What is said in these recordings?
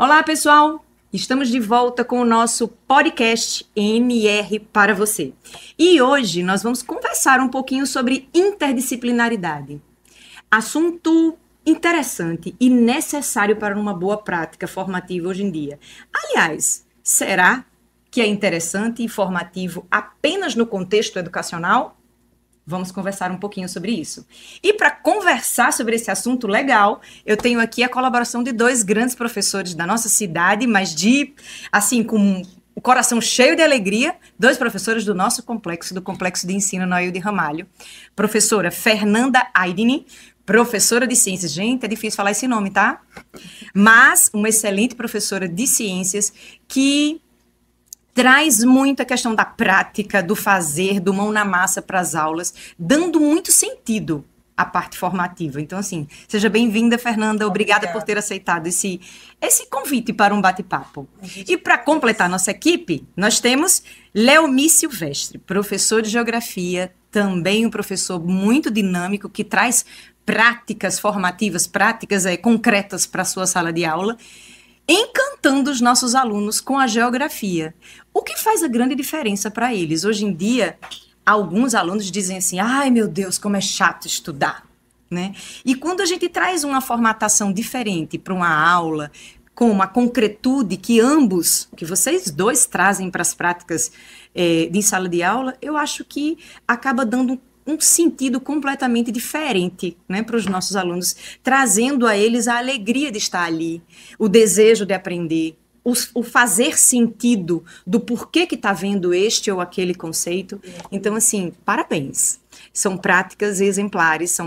Olá, pessoal! Estamos de volta com o nosso podcast NR para você. E hoje nós vamos conversar um pouquinho sobre interdisciplinaridade. Assunto interessante e necessário para uma boa prática formativa hoje em dia. Aliás, será que é interessante e formativo apenas no contexto educacional? Vamos conversar um pouquinho sobre isso. E para conversar sobre esse assunto legal, eu tenho aqui a colaboração de dois grandes professores da nossa cidade, mas com o coração cheio de alegria, dois professores do nosso complexo, do Complexo de Ensino Noel de Ramalho. Professora Fernanda Aidini, professora de ciências. Gente, é difícil falar esse nome, tá? Mas uma excelente professora de ciências que traz muita questão da prática, do fazer, do mão na massa para as aulas, dando muito sentido à parte formativa. Então, assim, seja bem-vinda, Fernanda. Obrigada por ter aceitado esse convite para um bate-papo. E para completar nossa equipe, nós temos Leomi Silvestre, professor de Geografia, também um professor muito dinâmico, que traz práticas formativas, práticas concretas para a sua sala de aula, encantando os nossos alunos com a geografia. O que faz a grande diferença para eles? Hoje em dia, alguns alunos dizem assim, ai meu Deus, como é chato estudar, né? E quando a gente traz uma formatação diferente para uma aula, com uma concretude que vocês dois trazem para as práticas de sala de aula, eu acho que acaba dando um sentido completamente diferente, né, para os nossos alunos, trazendo a eles a alegria de estar ali, o desejo de aprender, o fazer sentido do porquê que está vendo este ou aquele conceito. Então, assim, parabéns. São práticas exemplares,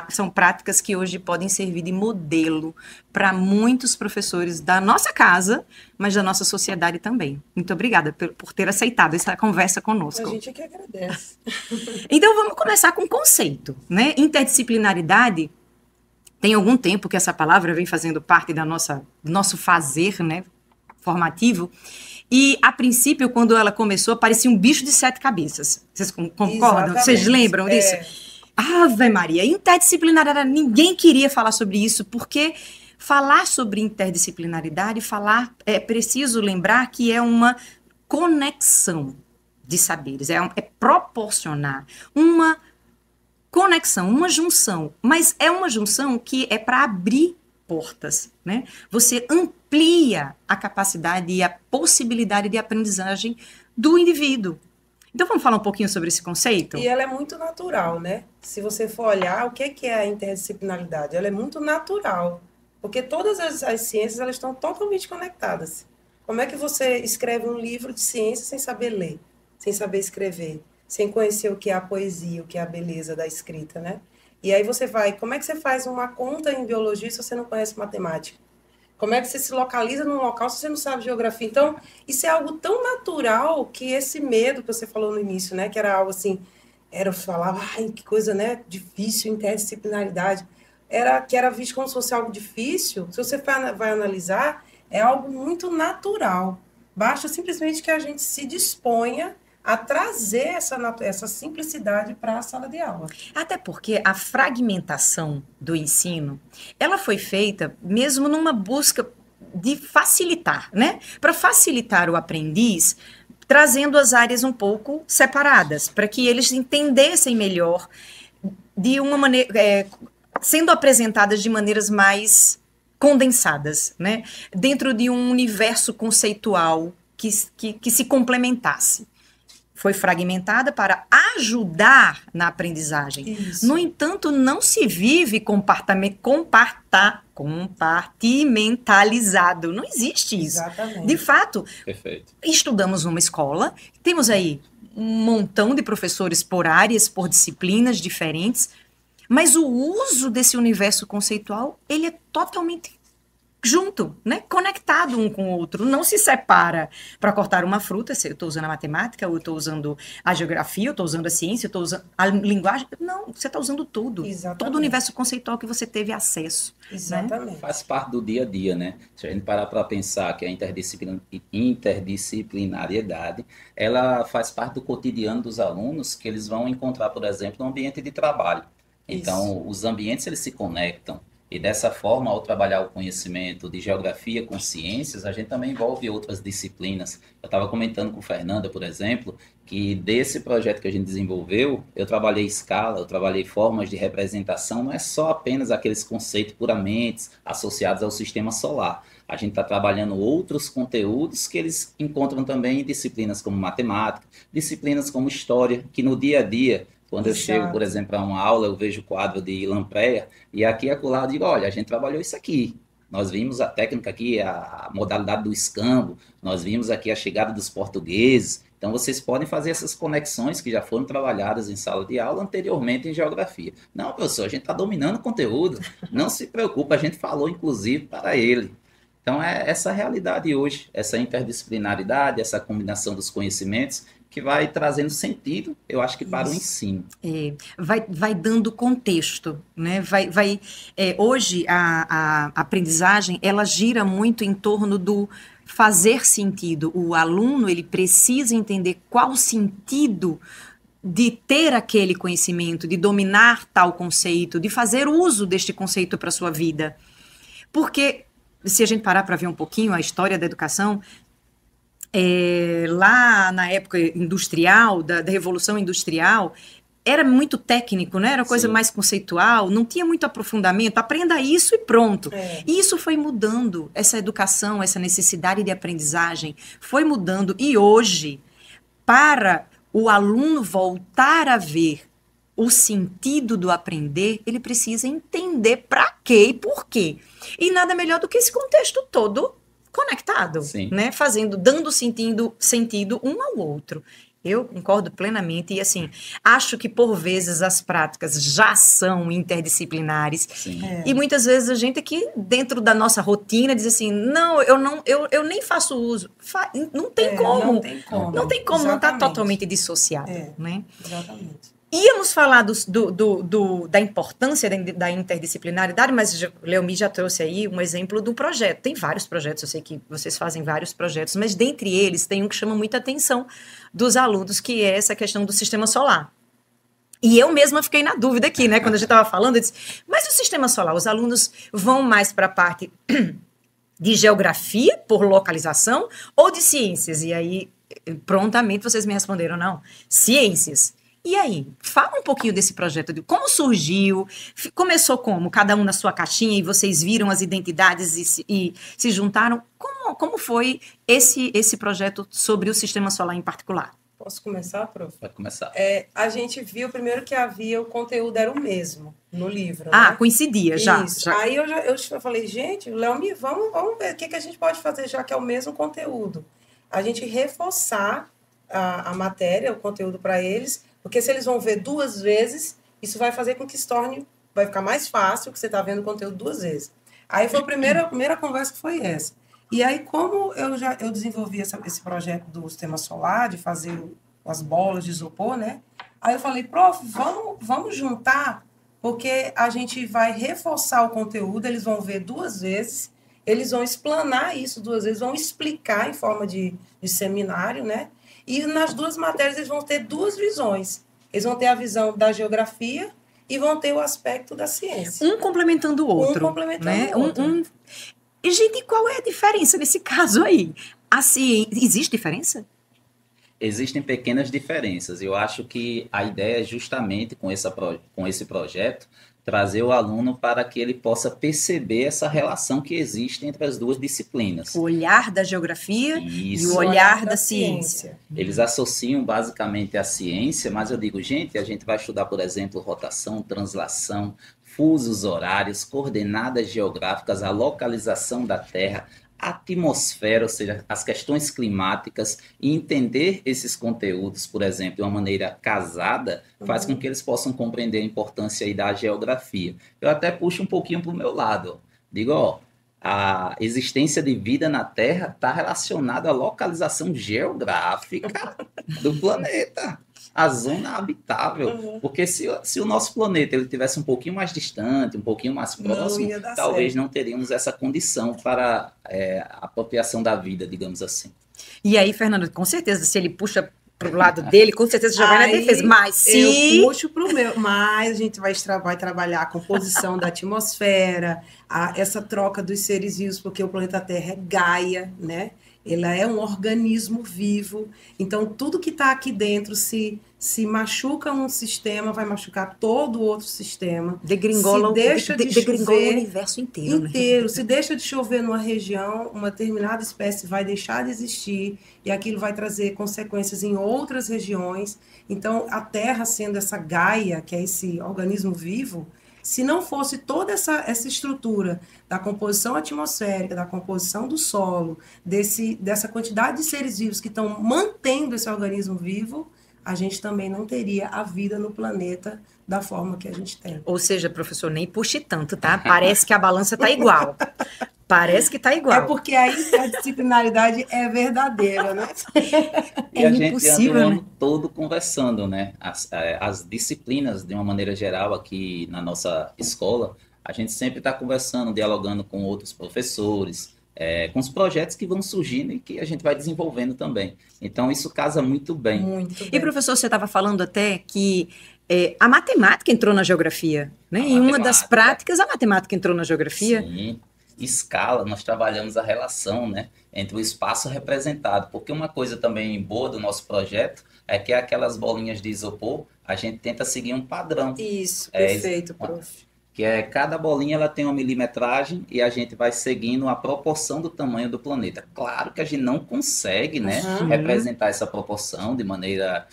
são práticas que hoje podem servir de modelo para muitos professores da nossa casa, mas da nossa sociedade também. Muito obrigada por ter aceitado essa conversa conosco. A gente é que agradece. Então, vamos começar com o conceito, né? Interdisciplinaridade, tem algum tempo que essa palavra vem fazendo parte do nosso fazer, né, formativo. E, a princípio, quando ela começou, parecia um bicho de 7 cabeças. Vocês concordam? Exatamente. Vocês lembram disso? Ave Maria, interdisciplinaridade, ninguém queria falar sobre isso, porque falar sobre interdisciplinaridade, é preciso lembrar que é uma conexão de saberes, é proporcionar uma conexão, uma junção, mas é uma junção que é para abrir portas, né? Você amplia a capacidade e a possibilidade de aprendizagem do indivíduo. Então, vamos falar um pouquinho sobre esse conceito? E ela é muito natural, né? Se você for olhar, o que é a interdisciplinaridade? Ela é muito natural, porque todas as ciências elas estão totalmente conectadas. Como é que você escreve um livro de ciência sem saber ler, sem saber escrever, sem conhecer o que é a poesia, o que é a beleza da escrita, né? E aí como é que você faz uma conta em biologia se você não conhece matemática? Como é que você se localiza num local se você não sabe geografia? Então, isso é algo tão natural que esse medo que você falou no início, né? Que era algo assim, eu falava, ai, que coisa, né? Difícil, interdisciplinaridade. Que era visto como se fosse algo difícil. Se você vai analisar, é algo muito natural. Basta simplesmente que a gente se disponha a trazer essa simplicidade para a sala de aula. Até porque a fragmentação do ensino, ela foi feita mesmo numa busca de facilitar, né? Para facilitar o aprendiz, trazendo as áreas um pouco separadas, para que eles entendessem melhor de uma maneira, sendo apresentadas de maneiras mais condensadas, né? Dentro de um universo conceitual que se complementasse. Foi fragmentada para ajudar na aprendizagem. Isso. No entanto, não se vive compartimentalizado. Não existe isso. Exatamente. De fato, Perfeito. Estudamos numa escola, temos aí um montão de professores por áreas, por disciplinas diferentes, mas o uso desse universo conceitual, ele é totalmente junto, né? Conectado um com o outro, não se separa para cortar uma fruta, se eu estou usando a matemática, ou eu estou usando a geografia, eu estou usando a ciência, eu estou usando a linguagem, não, você está usando tudo, Exatamente. todo o universo conceitual que você teve acesso. Exatamente. Né? Faz parte do dia a dia, né? Se a gente parar para pensar que a interdisciplinariedade, ela faz parte do cotidiano dos alunos, que eles vão encontrar, por exemplo, no ambiente de trabalho. Então, os ambientes, eles se conectam. E dessa forma, ao trabalhar o conhecimento de geografia com ciências, a gente também envolve outras disciplinas. Eu estava comentando com Fernanda, por exemplo, que desse projeto que a gente desenvolveu, eu trabalhei escala, eu trabalhei formas de representação, não é só apenas aqueles conceitos puramente associados ao sistema solar. A gente está trabalhando outros conteúdos que eles encontram também em disciplinas como matemática, disciplinas como história, que no dia a dia, quando eu chego, por exemplo, a uma aula, eu vejo o quadro de Lampreia, e aqui e acolá eu digo, olha, a gente trabalhou isso aqui. Nós vimos a técnica aqui, a modalidade do escambo, nós vimos aqui a chegada dos portugueses. Então, vocês podem fazer essas conexões que já foram trabalhadas em sala de aula anteriormente em geografia. Não, professor, a gente está dominando o conteúdo. Não se preocupe, a gente falou, inclusive, para ele. Então, é essa realidade hoje, essa interdisciplinaridade, essa combinação dos conhecimentos que vai trazendo sentido, eu acho que para o ensino. Vai dando contexto, né? Hoje, a aprendizagem, ela gira muito em torno do fazer sentido. O aluno, ele precisa entender qual o sentido de ter aquele conhecimento, de dominar tal conceito, de fazer uso deste conceito para a sua vida. Porque, se a gente parar para ver um pouquinho a história da educação, lá na época industrial, da Revolução Industrial, era muito técnico, né? Era coisa mais conceitual, não tinha muito aprofundamento, aprenda isso e pronto. E isso foi mudando, essa educação, essa necessidade de aprendizagem foi mudando, e hoje, para o aluno voltar a ver o sentido do aprender, ele precisa entender para quê e por quê. E nada melhor do que esse contexto todo conectado, né? Dando sentido um ao outro. Eu concordo plenamente e, assim, acho que por vezes as práticas já são interdisciplinares. E muitas vezes a gente aqui, dentro da nossa rotina, diz assim, não, eu nem faço uso. Não tem como. Não tem como, não está totalmente dissociado, né? Exatamente. Íamos falar da importância da interdisciplinaridade, mas o Leomi já trouxe aí um exemplo do projeto. Tem vários projetos, eu sei que vocês fazem vários projetos, mas dentre eles tem um que chama muita atenção dos alunos, que é essa questão do sistema solar. E eu mesma fiquei na dúvida aqui, né? Quando a gente estava falando, eu disse, mas o sistema solar, os alunos vão mais para a parte de geografia, por localização, ou de ciências? E aí, prontamente, vocês me responderam, não, ciências. E aí, fala um pouquinho desse projeto, de como surgiu, começou como? Cada um na sua caixinha e vocês viram as identidades e se juntaram? Como foi esse projeto sobre o sistema solar em particular? Posso começar, prof? Pode começar. A gente viu primeiro que o conteúdo era o mesmo no livro. Né? Coincidia já. Isso. Aí eu falei, gente, Leomi, vamos ver o que a gente pode fazer já que é o mesmo conteúdo. A gente reforçar a matéria, o conteúdo para eles, porque se eles vão ver 2 vezes, isso vai fazer com que vai ficar mais fácil, que você está vendo o conteúdo 2 vezes. Aí foi a primeira conversa que foi essa. E aí, como eu desenvolvi esse projeto do sistema solar, de fazer as bolas de isopor, né? Aí eu falei, prof, vamos juntar, porque a gente vai reforçar o conteúdo, eles vão ver 2 vezes, eles vão explanar isso 2 vezes, vão explicar em forma de seminário, né? E nas 2 matérias eles vão ter 2 visões. Eles vão ter a visão da geografia e vão ter o aspecto da ciência. Um complementando o outro. Um complementando o outro. E, gente, qual é a diferença nesse caso aí? Existe diferença? Existem pequenas diferenças. Eu acho que a ideia é justamente, com esse projeto, trazer o aluno para que ele possa perceber essa relação que existe entre as 2 disciplinas. O olhar da geografia e o olhar da ciência. Eles associam basicamente a ciência, mas eu digo, gente, a gente vai estudar, por exemplo, rotação, translação, fusos horários, coordenadas geográficas, a localização da Terra, atmosfera, ou seja, as questões climáticas, e entender esses conteúdos, por exemplo, de uma maneira casada, faz com que eles possam compreender a importância aí da geografia. Eu até puxo um pouquinho para o meu lado. Digo, a existência de vida na Terra está relacionada à localização geográfica do planeta, a zona habitável. Porque se o nosso planeta ele tivesse um pouquinho mais distante, um pouquinho mais próximo, talvez não teríamos essa condição para a apropriação da vida, digamos assim. E aí, Fernando, com certeza, se ele puxa pro lado dele, com certeza já vai na Aí, defesa. Mas se... eu puxo pro meu. Mas a gente vai trabalhar a composição da atmosfera, essa troca dos seres vivos, porque o planeta Terra é Gaia, né? Ela é um organismo vivo. Então, tudo que está aqui dentro, se machuca um sistema, vai machucar todo o outro sistema. Degringola, se deixa de degringola chover, o universo inteiro, né? Se deixa de chover numa região, uma determinada espécie vai deixar de existir e aquilo vai trazer consequências em outras regiões. Então, a Terra sendo essa Gaia, que é esse organismo vivo, se não fosse toda essa estrutura da composição atmosférica, da composição do solo, dessa quantidade de seres vivos que estão mantendo esse organismo vivo, a gente também não teria a vida no planeta da forma que a gente tem. Ou seja, professor, nem puxe tanto, tá? Parece que a balança tá igual. Parece que tá igual. É porque a interdisciplinaridade é verdadeira, né? E a gente impossível, anda o né? ano todo conversando, né? As disciplinas, de uma maneira geral, aqui na nossa escola, a gente sempre está conversando, dialogando com outros professores, com os projetos que vão surgindo e que a gente vai desenvolvendo também. Então, isso casa muito bem. Muito bem. E, professor, você estava falando até que a matemática entrou na geografia, né? Em uma das práticas, a matemática entrou na geografia. Sim. Escala, nós trabalhamos a relação, né, entre o espaço representado, porque uma coisa também boa do nosso projeto é que aquelas bolinhas de isopor, a gente tenta seguir um padrão. Isso, perfeito, prof. Que cada bolinha ela tem uma milimetragem e a gente vai seguindo a proporção do tamanho do planeta. Claro que a gente não consegue, né, representar essa proporção de maneira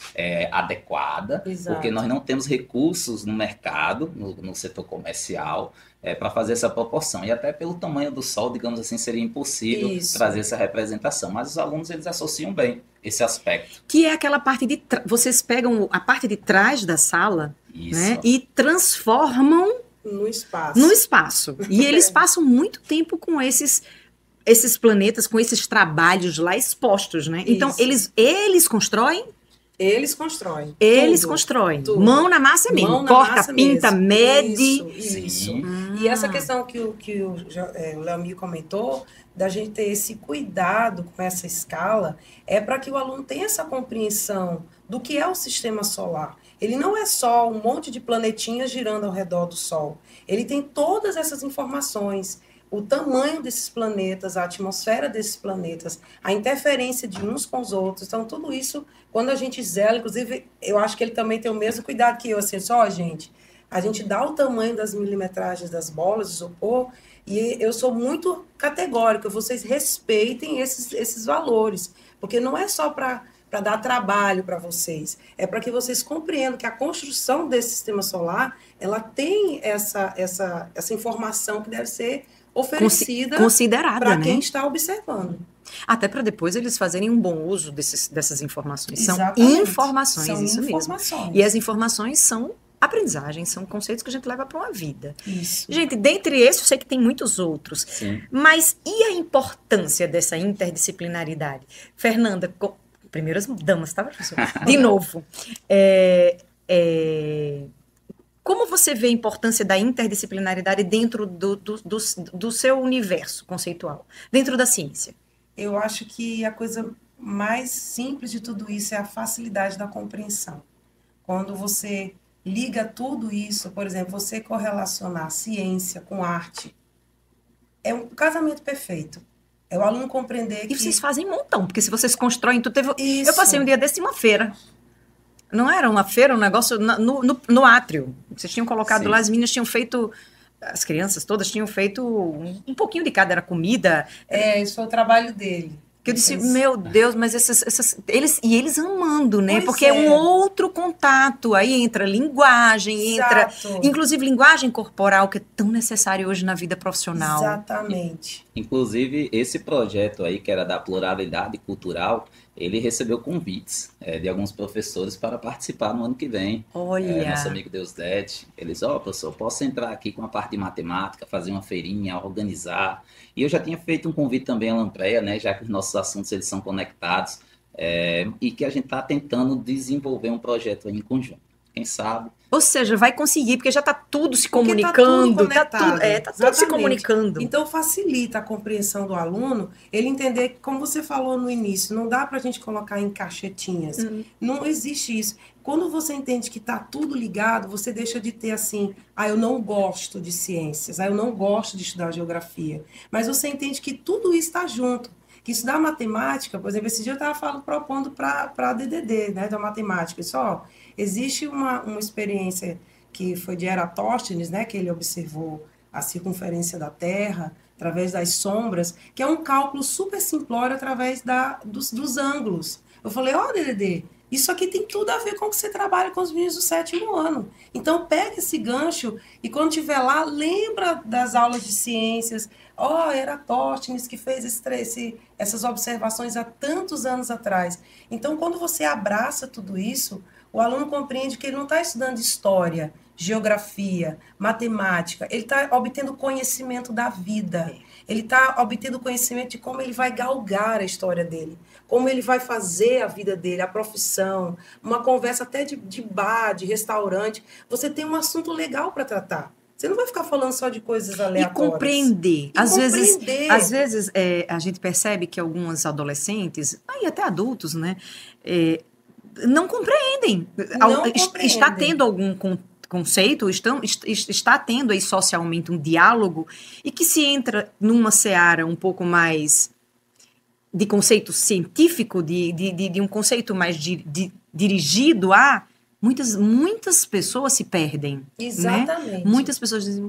adequada, Exato. Porque nós não temos recursos no mercado, no setor comercial, para fazer essa proporção. E até pelo tamanho do Sol, digamos assim, seria impossível trazer essa representação. Mas os alunos, eles associam bem esse aspecto. Que é aquela parte de... Vocês pegam a parte de trás da sala, né, e transformam no espaço. No espaço. E eles passam muito tempo com esses planetas, com esses trabalhos lá expostos, né? Então, eles constroem? Eles constroem. Eles constroem. Tudo. Mão na massa mesmo. Mão na corta, massa pinta, mesmo. mede. Isso. E essa questão que o Leomir comentou, da gente ter esse cuidado com essa escala, é para que o aluno tenha essa compreensão do que é o sistema solar. Ele não é só um monte de planetinhas girando ao redor do Sol. Ele tem todas essas informações, o tamanho desses planetas, a atmosfera desses planetas, a interferência de uns com os outros. Então, tudo isso, quando a gente zela, inclusive, eu acho que ele também tem o mesmo cuidado que eu, assim, gente, a gente dá o tamanho das milimetragens das bolas de isopor e eu sou muito categórica, vocês respeitem esses valores, porque não é só para dar trabalho para vocês, é para que vocês compreendam que a construção desse sistema solar, ela tem essa informação que deve ser oferecida para quem está observando. Até para depois eles fazerem um bom uso dessas informações. Exatamente. São informações, são isso informações. mesmo. E as informações são aprendizagem, são conceitos que a gente leva para uma vida. Isso. Gente, dentre esses, eu sei que tem muitos outros. Sim. Mas e a importância dessa interdisciplinaridade? Fernanda, primeiras damas, tá, professor? De novo. Como você vê a importância da interdisciplinaridade dentro do seu universo conceitual, dentro da ciência? Eu acho que a coisa mais simples de tudo isso é a facilidade da compreensão. Quando você liga tudo isso, por exemplo, você correlacionar ciência com arte, é um casamento perfeito. É o aluno compreender que... E vocês fazem um montão, porque se vocês constroem tudo... Isso. Eu passei um dia desse em uma feira. Não era uma feira, um negócio no átrio. Vocês tinham colocado lá, as meninas tinham feito... As crianças todas tinham feito um pouquinho de cada, era comida. Isso foi o trabalho dele. Que eu disse, meu Deus, mas eles amando, né? Pois porque é um outro contato. Aí entra linguagem, inclusive linguagem corporal, que é tão necessário hoje na vida profissional. Exatamente. Inclusive, esse projeto aí, que era da pluralidade cultural, ele recebeu convites de alguns professores para participar no ano que vem. Olha! Nosso amigo Deusdete, eles, professor, posso entrar aqui com a parte de matemática, fazer uma feirinha, organizar. E eu já tinha feito um convite também à Lampreia, né, já que os nossos assuntos eles são conectados, e que a gente está tentando desenvolver um projeto aí em conjunto. Quem sabe? Ou seja, vai conseguir, porque já está tudo se Porque comunicando, tá tudo conectado. tá tudo se Exatamente. comunicando. Então, facilita a compreensão do aluno, ele entender que, como você falou no início, não dá para a gente colocar em caixetinhas. Não existe isso. Quando você entende que está tudo ligado, você deixa de ter assim, eu não gosto de ciências, eu não gosto de estudar geografia. Mas você entende que tudo isso está junto. Que estudar matemática, por exemplo, esse dia eu estava propondo para a DDD, né, da matemática. Só existe uma experiência que foi de Eratóstenes, né, que ele observou a circunferência da Terra através das sombras, que é um cálculo super simplório através dos ângulos. Eu falei, DDD, isso aqui tem tudo a ver com o que você trabalha com os meninos do 7º ano. Então, pega esse gancho e quando estiver lá, lembra das aulas de ciências. Eratóstenes que fez essas observações há tantos anos atrás. Então, quando você abraça tudo isso, o aluno compreende que ele não está estudando história, geografia, matemática, ele está obtendo conhecimento da vida. Ele está obtendo conhecimento de como ele vai galgar a história dele, como ele vai fazer a vida dele, a profissão, uma conversa até de bar, de restaurante. Você tem um assunto legal para tratar. Você não vai ficar falando só de coisas aleatórias. E compreender. Às vezes a gente percebe que alguns adolescentes, e até adultos, né, não compreendem. Está tendo algum conceito, está tendo aí socialmente um diálogo, e que se entra numa seara um pouco mais de conceito científico, de um conceito mais dirigido a... Muitas pessoas se perdem. Exatamente. Né? Muitas pessoas dizem,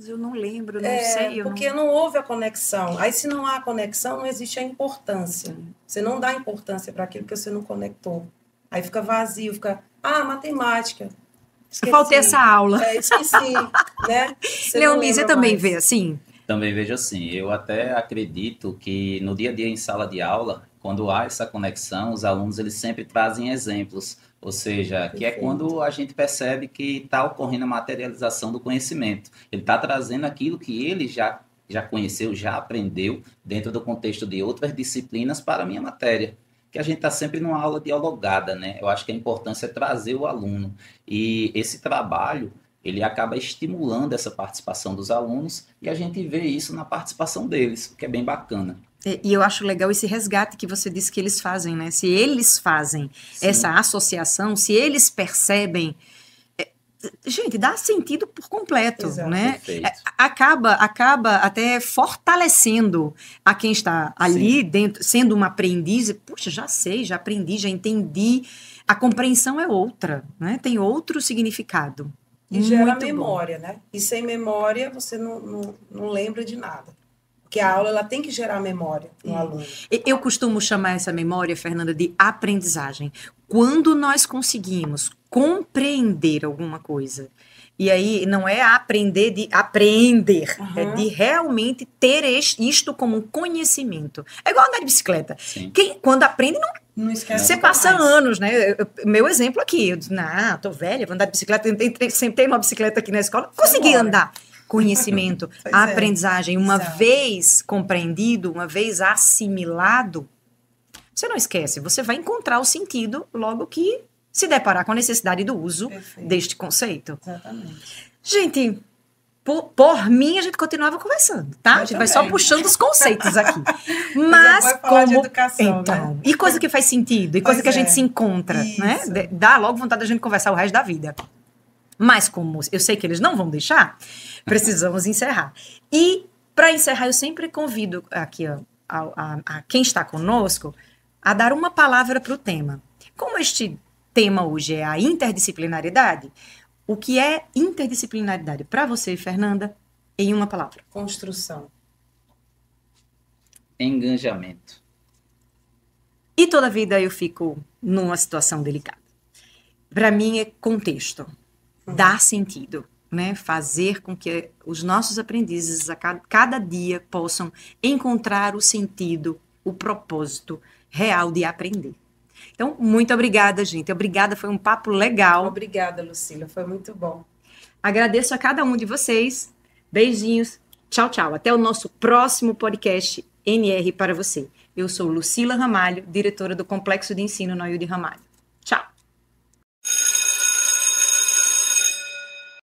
eu não lembro, não sei. Porque não houve a conexão. Aí, se não há conexão, não existe a importância. Você não dá importância para aquilo que você não conectou. Aí fica vazio, fica, matemática. Esqueci. Faltei essa aula. Esqueci, né? Leonie, você também vê assim? Também vejo assim. Eu até acredito que no dia a dia em sala de aula, quando há essa conexão, os alunos eles sempre trazem exemplos. Ou seja, que é quando a gente percebe que está ocorrendo a materialização do conhecimento. Ele está trazendo aquilo que ele já conheceu, já aprendeu, dentro do contexto de outras disciplinas para a minha matéria. Que a gente está sempre numa aula dialogada, né? Eu acho que a importância é trazer o aluno. E esse trabalho, ele acaba estimulando essa participação dos alunos e a gente vê isso na participação deles, o que é bem bacana. E eu acho legal esse resgate que você disse que eles fazem, né? Se eles fazem essa associação, se eles percebem... gente, dá sentido por completo, Exato, né? Acaba até fortalecendo a quem está ali dentro, sendo uma aprendiz. Puxa, já sei, já aprendi, já entendi. A compreensão é outra, né? Tem outro significado. E gera memória, né? E sem memória você não lembra de nada. Porque a aula ela tem que gerar memória no aluno. Eu costumo chamar essa memória, Fernanda, de aprendizagem. Quando nós conseguimos compreender alguma coisa, e aí não é aprender de apreender, é de realmente ter isto como um conhecimento. É igual andar de bicicleta. Quando aprende, não esquece. Você passa anos, né? Meu exemplo aqui, eu disse, tô velha, vou andar de bicicleta, sempre tem uma bicicleta aqui na escola, consegui andar. Conhecimento, a aprendizagem, uma vez compreendido, uma vez assimilado, você não esquece, você vai encontrar o sentido logo que se deparar com a necessidade do uso deste conceito. Exatamente. Gente, por mim a gente continuava conversando, tá? A gente vai só puxando os conceitos aqui. Mas como de educação, então, né? E coisa que faz sentido, e coisa que a gente se encontra, né? Dá logo vontade da gente conversar o resto da vida. Mas como eu sei que eles não vão deixar, precisamos encerrar. E, para encerrar, eu sempre convido aqui a quem está conosco a dar uma palavra para o tema. Como este tema hoje é a interdisciplinaridade, o que é interdisciplinaridade para você, Fernanda, em uma palavra? Construção. Engajamento. E toda a vida eu fico numa situação delicada. Para mim é contexto. Dar sentido, né? Fazer com que os nossos aprendizes a cada dia possam encontrar o sentido, o propósito real de aprender. Então, muito obrigada, gente. Obrigada, foi um papo legal. Obrigada, Lucília, foi muito bom. Agradeço a cada um de vocês. Beijinhos. Tchau, tchau. Até o nosso próximo podcast NR para você. Eu sou Lucila Ramalho, diretora do Complexo de Ensino Noilde Ramalho.